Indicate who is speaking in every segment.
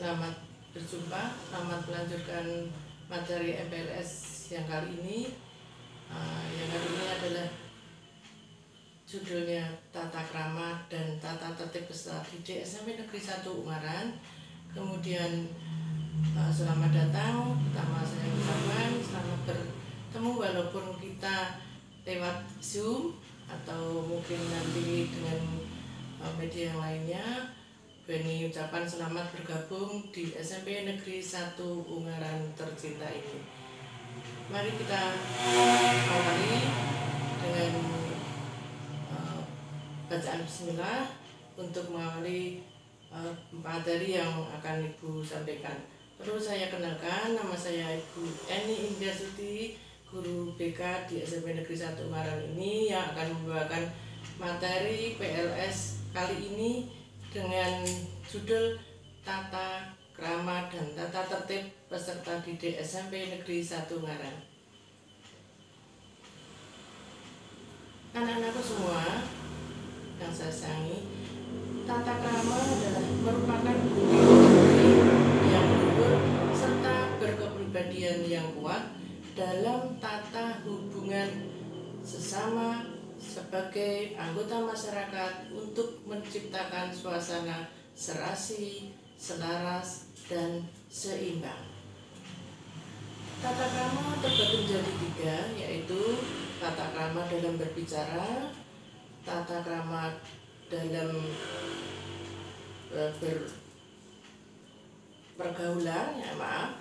Speaker 1: Selamat berjumpa, selamat melanjutkan materi MPLS yang kali ini. Yang kali ini adalah judulnya Tata Krama dan Tata Tertib Peserta Didik SMP Negeri 1 Ungaran. Kemudian selamat datang, pertama saya ucapkan selamat bertemu walaupun kita lewat Zoom atau mungkin nanti dengan media yang lainnya. Beni ucapan selamat bergabung di SMP Negeri 1 Ungaran tercinta ini. Mari kita awali dengan bacaan bismillah untuk mengawali materi yang akan Ibu sampaikan. Perlu saya kenalkan, nama saya Ibu Eni Indiasuti, guru BK di SMP Negeri 1 Ungaran ini yang akan membawakan materi PLS kali ini dengan judul Tata Krama dan Tata Tertib Peserta Didik SMP Negeri 1 Ungaran. Anak-anakku semua yang saya sayangi, tata krama adalah merupakan budi yang luhur serta berkepribadian yang kuat dalam tata hubungan sesama sebagai anggota masyarakat untuk menciptakan suasana serasi, selaras, dan seimbang. Tata krama terbagi menjadi 3, yaitu tata krama dalam berbicara, tata krama dalam pergaulan,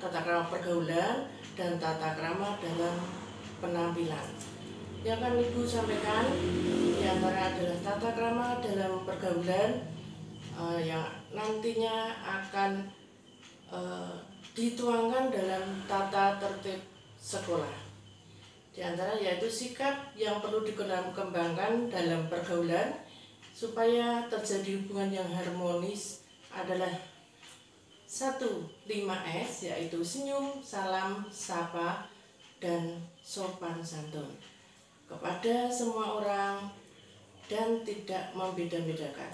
Speaker 1: tata krama pergaulan, dan tata krama dalam penampilan. Yang akan Ibu sampaikan diantara adalah tata krama dalam pergaulan yang nantinya akan dituangkan dalam tata tertib sekolah. Di antara yaitu sikap yang perlu dikembangkan dalam pergaulan supaya terjadi hubungan yang harmonis adalah 1, 5S, yaitu senyum, salam, sapa, dan sopan santun kepada semua orang dan tidak membeda-bedakan.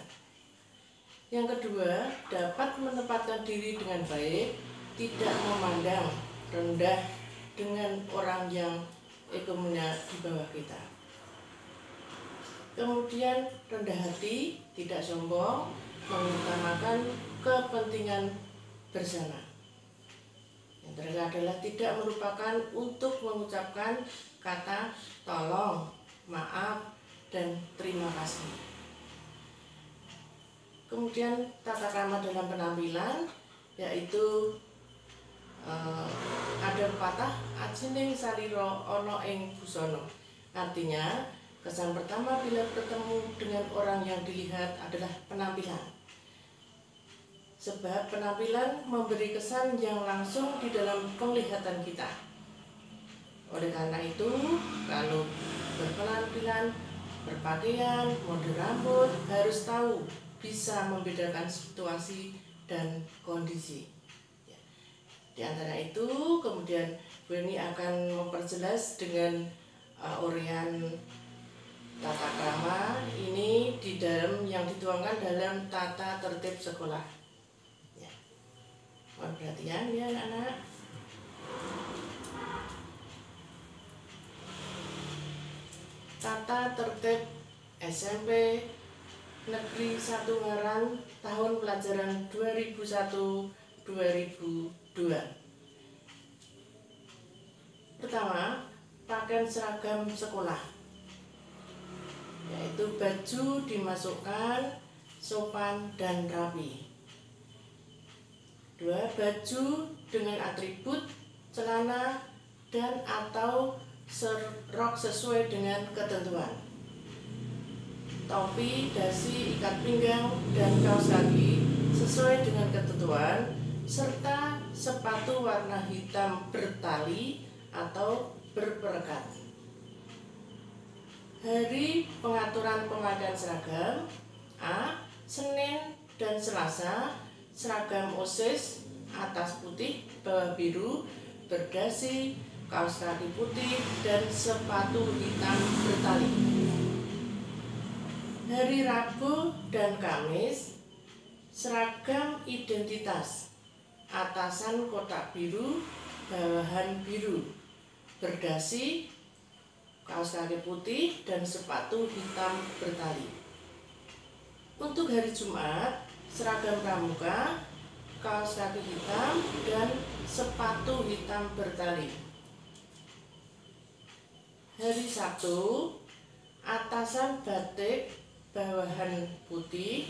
Speaker 1: Yang kedua, dapat menempatkan diri dengan baik, tidak memandang rendah dengan orang yang egonya di bawah kita. Kemudian rendah hati, tidak sombong, mengutamakan kepentingan bersama. Yang terakhir adalah tidak melupakan untuk mengucapkan kata tolong, maaf, dan terima kasih. Kemudian tata krama dalam penampilan yaitu ada pepatah ajining saliro ono ing busono. Artinya kesan pertama bila bertemu dengan orang yang dilihat adalah penampilan. Sebab penampilan memberi kesan yang langsung di dalam penglihatan kita. Oleh karena itu, kalau berpenampilan, berpakaian, mode rambut harus tahu bisa membedakan situasi dan kondisi. Di antara itu, kemudian Bu Eni akan memperjelas dengan uraian tata krama ini di dalam yang dituangkan dalam tata tertib sekolah. Ya. Mohon perhatian ya anak-anak. Tata tertib SMP Negeri 1 Ungaran tahun pelajaran 2001-2002. Pertama, pakaian seragam sekolah, yaitu baju dimasukkan sopan dan rapi. 2, baju dengan atribut celana dan atau rok sesuai dengan ketentuan. Topi, dasi, ikat pinggang, dan kaos kaki sesuai dengan ketentuan, serta sepatu warna hitam bertali atau berperekat. Hari pengaturan pemakaian seragam: A. Senin dan Selasa seragam OSIS atas putih, bawah biru, berdasi, kaos kaki putih, dan sepatu hitam bertali. Hari Rabu dan Kamis seragam identitas atasan kotak biru, bawahan biru, berdasi, kaos kaki putih, dan sepatu hitam bertali. Untuk hari Jumat, seragam pramuka, kaos kaki hitam, dan sepatu hitam bertali. Hari Sabtu, atasan batik, bawahan putih,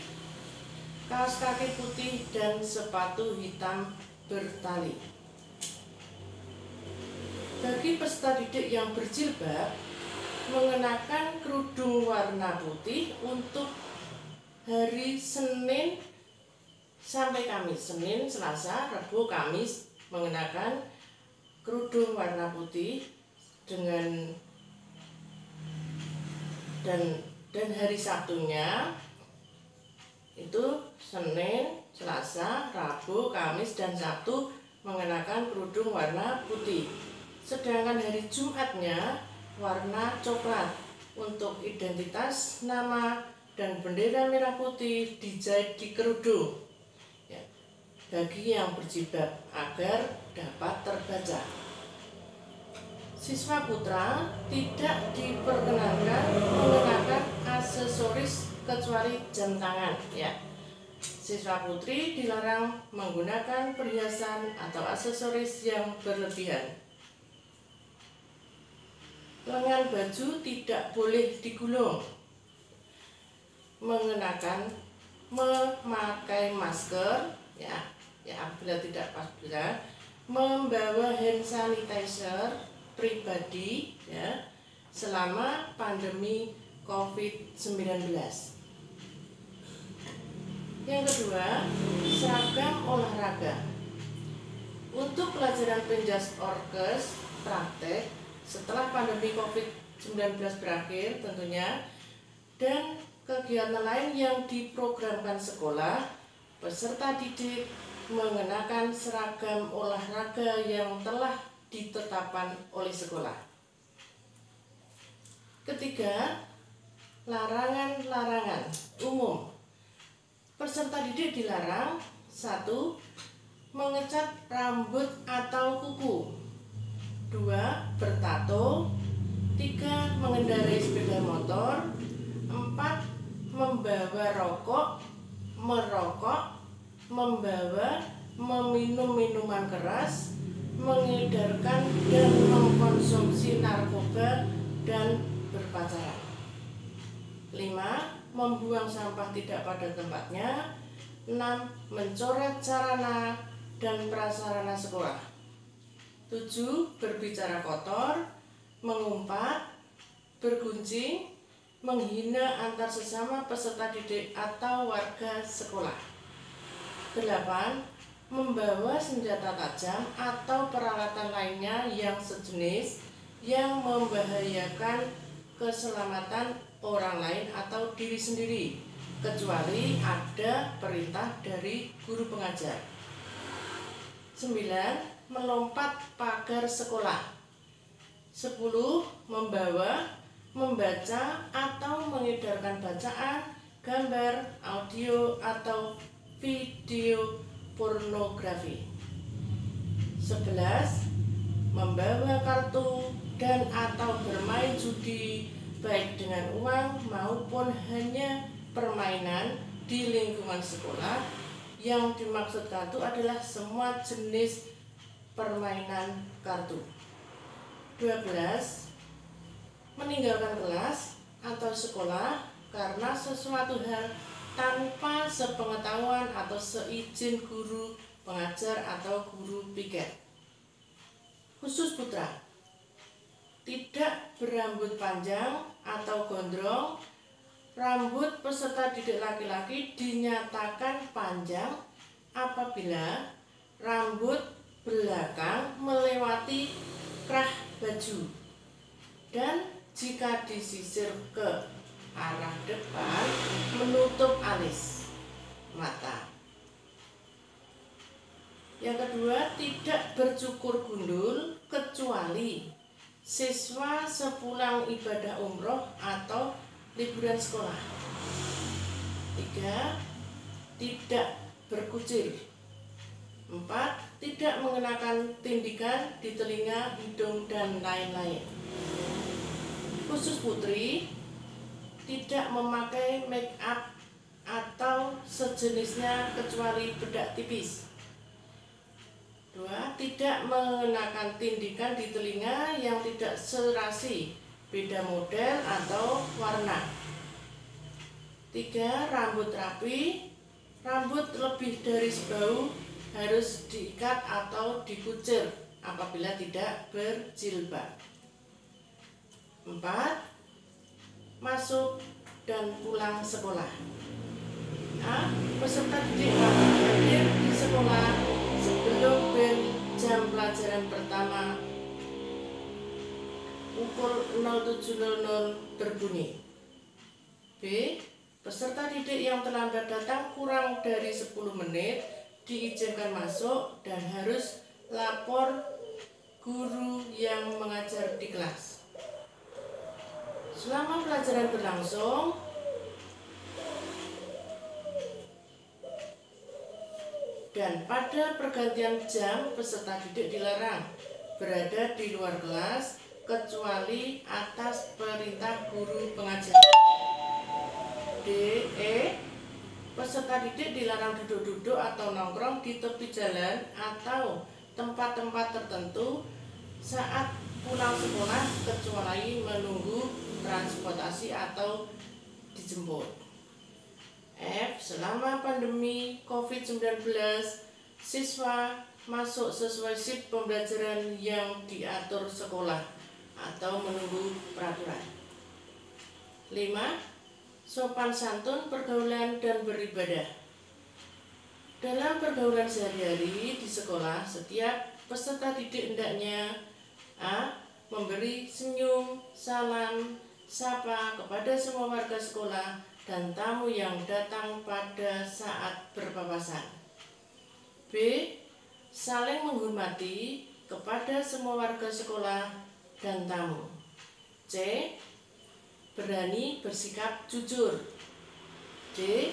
Speaker 1: kaos kaki putih, dan sepatu hitam bertali. Bagi peserta didik yang berjilbab, mengenakan kerudung warna putih untuk hari Senin sampai Kamis. Senin, Selasa, Rabu, Kamis mengenakan kerudung warna putih dan hari Sabtunya itu Senin, Selasa, Rabu, Kamis, dan Sabtu mengenakan kerudung warna putih. Sedangkan hari Jumatnya warna coklat. Untuk identitas, nama, dan bendera merah putih dijahit di kerudung ya, bagi yang berjilbab agar dapat terbaca. Siswa putra tidak diperkenankan mengenakan aksesoris kecuali jam tangan ya. Siswa putri dilarang menggunakan perhiasan atau aksesoris yang berlebihan. Lengan baju tidak boleh digulung. Memakai masker ya apabila tidak apabila membawa hand sanitizer pribadi ya selama pandemi COVID-19. Yang kedua, seragam olahraga. Untuk pelajaran penjas orkes praktek setelah pandemi COVID-19 berakhir tentunya, dan kegiatan lain yang diprogramkan sekolah, peserta didik mengenakan seragam olahraga yang telah ditetapkan oleh sekolah. Ketiga, larangan-larangan umum. Peserta didik dilarang: 1. Mengecat rambut atau kuku. 2. Bertato. 3. Mengendarai sepeda motor. 4. Membawa rokok, merokok, meminum minuman keras, mengedarkan dan mengkonsumsi narkoba, dan berpacaran. 5. Membuang sampah tidak pada tempatnya. 6. Mencoret sarana dan prasarana sekolah. 7. Berbicara kotor, mengumpat, bergunjing, menghina antar sesama peserta didik atau warga sekolah. 8. Membawa senjata tajam atau peralatan lainnya yang sejenis yang membahayakan keselamatan orang lain atau diri sendiri, kecuali ada perintah dari guru pengajar. 9. Melompat pagar sekolah. 10. Membaca atau mengedarkan bacaan, gambar, audio, atau video pornografi. 11. Membawa kartu dan atau bermain judi baik dengan uang maupun hanya permainan di lingkungan sekolah. Yang dimaksud kartu adalah semua jenis permainan kartu. 12. Meninggalkan kelas atau sekolah karena sesuatu hal tanpa sepengetahuan atau seizin guru pengajar atau guru piket. Khusus putra, tidak berambut panjang atau gondrong. Rambut peserta didik laki-laki dinyatakan panjang apabila rambut belakang melewati krah baju dan jika disisir ke arah depan menutup alis mata. Yang kedua, tidak bercukur gundul kecuali siswa sepulang ibadah umroh atau liburan sekolah. 3. Tidak berkucil. 4. 4. Tidak mengenakan tindikan di telinga, hidung, dan lain-lain. Khusus putri, tidak memakai make up atau sejenisnya kecuali bedak tipis. 2. Tidak mengenakan tindikan di telinga yang tidak serasi, beda model atau warna. 3. Rambut rapi. Rambut lebih dari sebahu harus diikat atau dikucir apabila tidak berjilbab. 4. Masuk dan pulang sekolah. A. Peserta didik hadir di sekolah sebelum bel jam pelajaran pertama pukul 07.00 berbunyi. B. Peserta didik yang terlambat datang kurang dari 10 menit diizinkan masuk dan harus lapor guru yang mengajar di kelas. Selama pelajaran berlangsung, dan pada pergantian jam, peserta didik dilarang berada di luar kelas kecuali atas perintah guru pengajar. D. E. Peserta didik dilarang duduk-duduk atau nongkrong di tepi jalan atau tempat-tempat tertentu saat pulang sekolah kecuali menunggu transportasi atau dijemput. F. Selama pandemi COVID-19, siswa masuk sesuai shift pembelajaran yang diatur sekolah atau menunggu peraturan. 5. Sopan santun pergaulan dan beribadah. Dalam pergaulan sehari-hari di sekolah, setiap peserta didik hendaknya A. Memberi senyum, salam, sapa kepada semua warga sekolah dan tamu yang datang pada saat berpapasan. B. Saling menghormati kepada semua warga sekolah dan tamu. C. Berani bersikap jujur. D.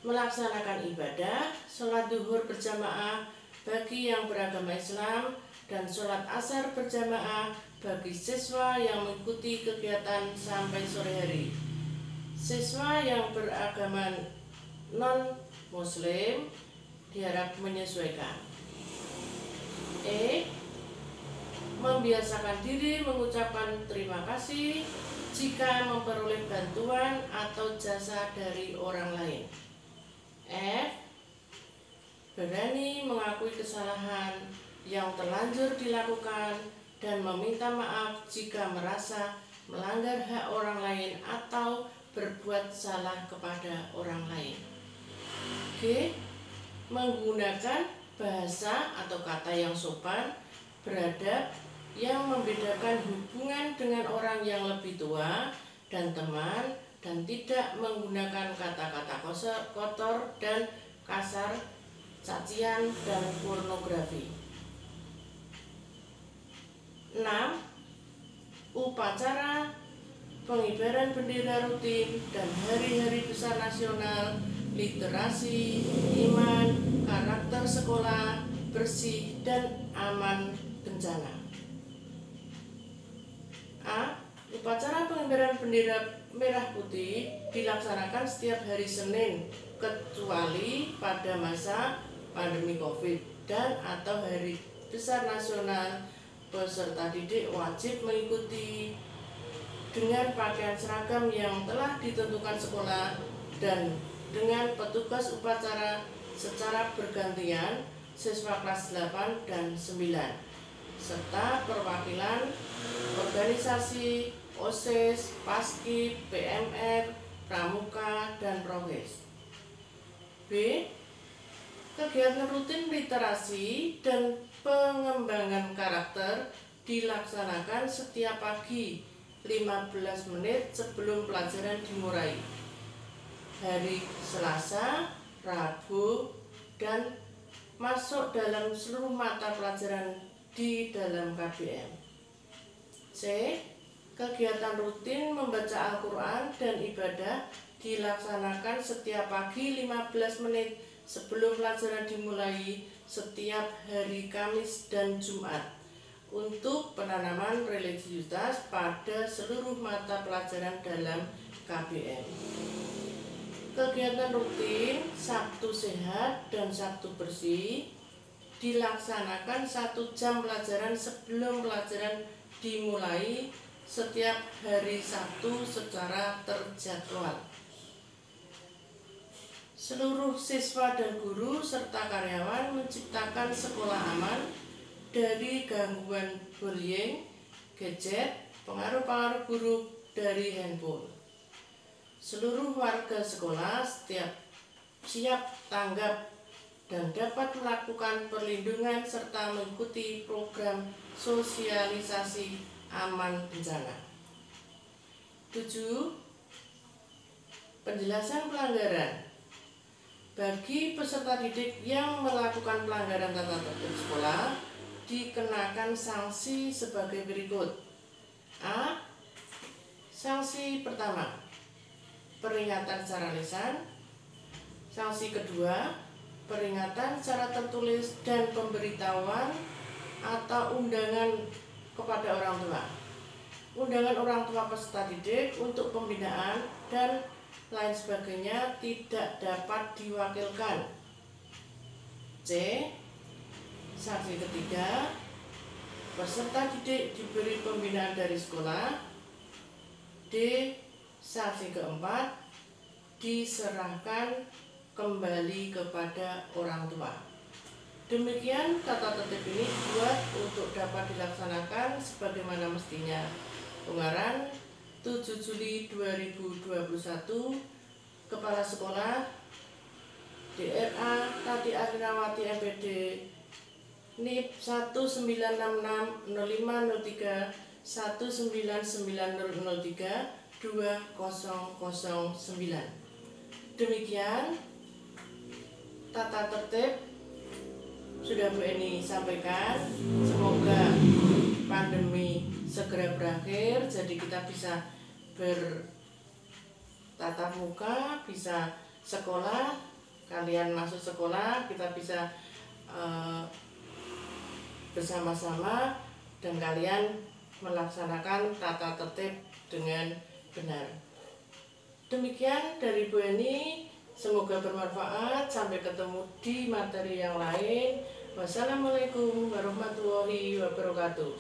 Speaker 1: Melaksanakan ibadah, sholat duhur berjamaah bagi yang beragama Islam dan sholat asar berjamaah bagi siswa yang mengikuti kegiatan sampai sore hari. Siswa yang beragama non-muslim diharap menyesuaikan. E. Membiasakan diri mengucapkan terima kasih jika memperoleh bantuan atau jasa dari orang lain. F. Berani mengakui kesalahan yang terlanjur dilakukan dan meminta maaf jika merasa melanggar hak orang lain atau berbuat salah kepada orang lain. G. Menggunakan bahasa atau kata yang sopan, beradab, yang membedakan hubungan dengan orang yang lebih tua dan teman, dan tidak menggunakan kata-kata kotor dan kasar, cacian, dan pornografi. 6. Upacara pengibaran bendera rutin dan hari-hari besar nasional, literasi, iman, karakter sekolah, bersih, dan aman bencana. A. Upacara pengibaran bendera merah putih dilaksanakan setiap hari Senin kecuali pada masa pandemi COVID dan atau hari besar nasional. Peserta didik wajib mengikuti dengan pakaian seragam yang telah ditentukan sekolah dan dengan petugas upacara secara bergantian siswa kelas 8 dan 9 serta perwakilan organisasi OSIS, Paskib, PMR, Pramuka, dan Prowes. B. Kegiatan rutin literasi dan pengembangan karakter dilaksanakan setiap pagi 15 menit sebelum pelajaran dimulai. Hari Selasa, Rabu, dan masuk dalam seluruh mata pelajaran di dalam KBM. C. Kegiatan rutin membaca Al-Quran dan ibadah dilaksanakan setiap pagi 15 menit sebelum pelajaran dimulai setiap hari Kamis dan Jumat untuk penanaman religiusitas pada seluruh mata pelajaran dalam KBM. Kegiatan rutin Sabtu Sehat dan Sabtu Bersih dilaksanakan 1 jam pelajaran sebelum pelajaran dimulai setiap hari Sabtu secara terjadwal. Seluruh siswa dan guru serta karyawan menciptakan sekolah aman dari gangguan bullying, gadget, pengaruh-pengaruh buruk dari handphone. Seluruh warga sekolah siap tanggap dan dapat melakukan perlindungan serta mengikuti program sosialisasi aman bencana. 7. Penjelasan pelanggaran. Bagi peserta didik yang melakukan pelanggaran tata tertib sekolah, dikenakan sanksi sebagai berikut. A. Sanksi pertama, peringatan secara lisan. Sanksi kedua, peringatan secara tertulis dan pemberitahuan atau undangan kepada orang tua. Undangan orang tua peserta didik untuk pembinaan dan lain sebagainya tidak dapat diwakilkan. C. Sanksi ketiga, peserta didik diberi pembinaan dari sekolah. D. Sanksi keempat, diserahkan kembali kepada orang tua. Demikian tata tertib ini dibuat untuk dapat dilaksanakan sebagaimana mestinya. Ungaran 7 Juli 2021, Kepala Sekolah DRA Tati Agrawati MPD NIP 1966 0503 199003 2009. Demikian tata tertib sudah Bu Eni sampaikan. Semoga pandemi segera berakhir, jadi kita bisa bertatap muka, bisa sekolah, kalian masuk sekolah, kita bisa bersama-sama dan kalian melaksanakan tata tertib dengan benar. Demikian dari Bu Eni, semoga bermanfaat. Sampai ketemu di materi yang lain. Wassalamualaikum warahmatullahi wabarakatuh.